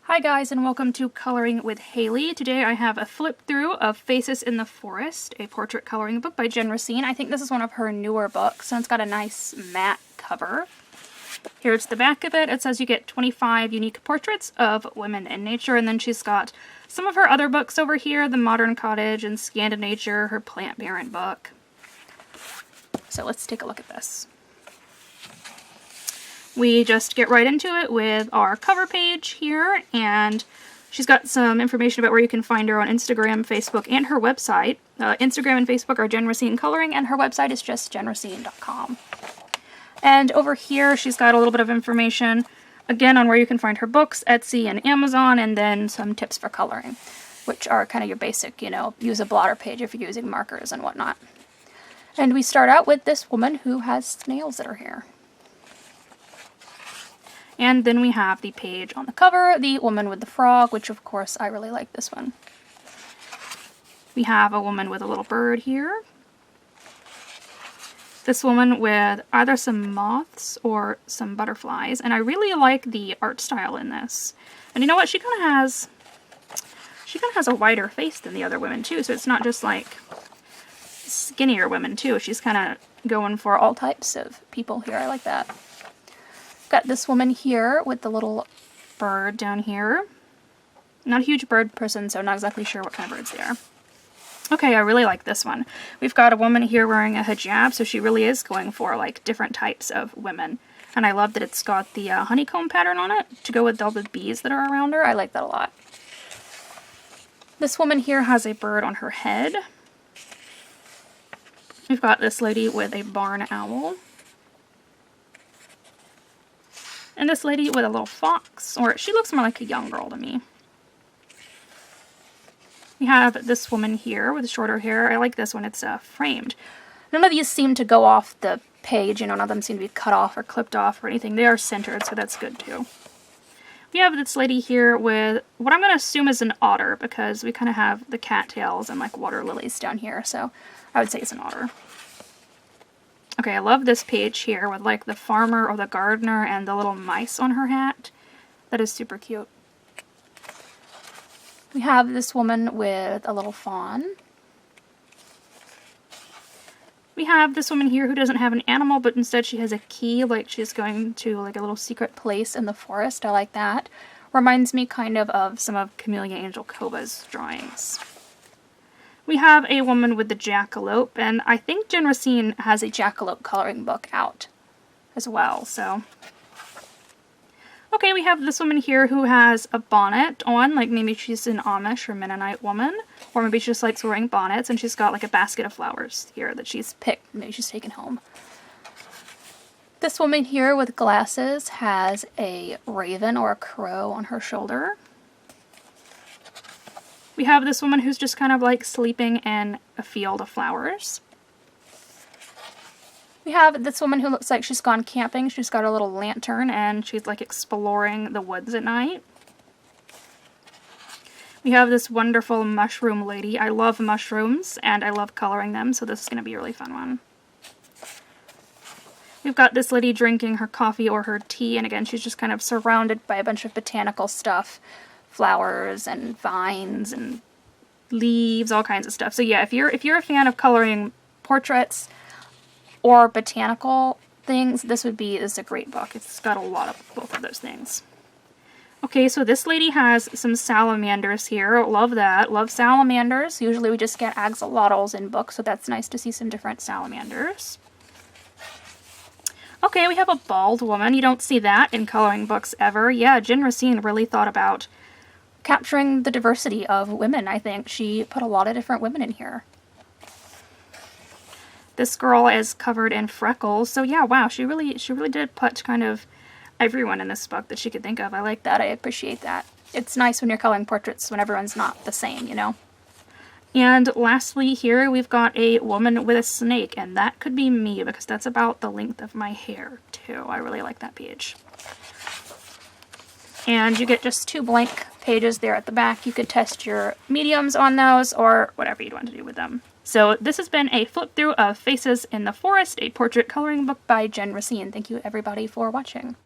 Hi guys, and welcome to Coloring with Haley. Today I have a flip through of Faces in the Forest, a portrait coloring book by Jen Racine. I think this is one of her newer books, and it's got a nice matte cover. Here's the back of it. It says you get 25 unique portraits of women in nature, and then she's got some of her other books over here, The Modern Cottage and Scandinature, her plant parent book. So let's take a look at this. We just get right into it with our cover page here, and she's got some information about where you can find her on Instagram, Facebook, and her website. Instagram and Facebook are Jen Racine Coloring, and her website is just jenracine.com. And over here, she's got a little bit of information, again, on where you can find her books, Etsy and Amazon, and then some tips for coloring, which are kind of your basic, use a blotter page if you're using markers and whatnot. And we start out with this woman who has snails in her hair. And then we have the page on the cover, the woman with the frog, which of course I really like this one. We have a woman with a little bird here. This woman with either some moths or some butterflies, and I really like the art style in this. And you know what? She kind of has a wider face than the other women too, so it's not just like skinnier women too. She's kind of going for all types of people here. I like that. Got this woman here with the little bird down here. Not a huge bird person, so I'm not exactly sure what kind of birds they are. Okay, I really like this one. We've got a woman here wearing a hijab, so she really is going for like different types of women. And I love that it's got the honeycomb pattern on it to go with all the bees that are around her. I like that a lot. This woman here has a bird on her head. We've got this lady with a barn owl. And this lady with a little fox, or she looks more like a young girl to me. We have this woman here with shorter hair. I like this one. It's framed. None of these seem to go off the page. None of them seem to be cut off or clipped off or anything. They are centered, so that's good too. We have this lady here with what I'm going to assume is an otter, because we kind of have the cattails and like water lilies down here, so I would say it's an otter. Okay, I love this page here with like the farmer or the gardener and the little mice on her hat. That is super cute. We have this woman with a little fawn. We have this woman here who doesn't have an animal, but instead she has a key, like she's going to like a little secret place in the forest. I like that. Reminds me kind of some of Camellia Angel Koba's drawings. We have a woman with the jackalope, and I think Jen Racine has a jackalope coloring book out as well, so. Okay, we have this woman here who has a bonnet on, like maybe she's an Amish or Mennonite woman, or maybe she just likes wearing bonnets, and she's got like a basket of flowers here that she's picked, maybe she's taken home. This woman here with glasses has a raven or a crow on her shoulder. We have this woman who's just kind of like sleeping in a field of flowers. We have this woman who looks like she's gone camping. She's got a little lantern and she's like exploring the woods at night. We have this wonderful mushroom lady. I love mushrooms and I love coloring them, so this is going to be a really fun one. We've got this lady drinking her coffee or her tea, and again she's just kind of surrounded by a bunch of botanical stuff. Flowers and vines and leaves, all kinds of stuff. So yeah, if you're a fan of coloring portraits or botanical things, this is a great book. It's got a lot of both of those things. Okay, so this lady has some salamanders here. Love that. Love salamanders. Usually we just get axolotls in books, so that's nice to see some different salamanders. Okay, we have a bald woman. You don't see that in coloring books ever. Yeah, Jen Racine really thought about capturing the diversity of women. I think she put a lot of different women in here. This girl is covered in freckles, so yeah, wow, she really did put kind of everyone in this book that she could think of. I like that. I appreciate that. It's nice when you're coloring portraits when everyone's not the same, you know? And lastly here we've got a woman with a snake, and that could be me because that's about the length of my hair too. I really like that page. And you get just 2 blank pages there at the back. You could test your mediums on those or whatever you'd want to do with them. So this has been a flip through of Faces in the Forest, a portrait coloring book by Jen Racine. Thank you everybody for watching.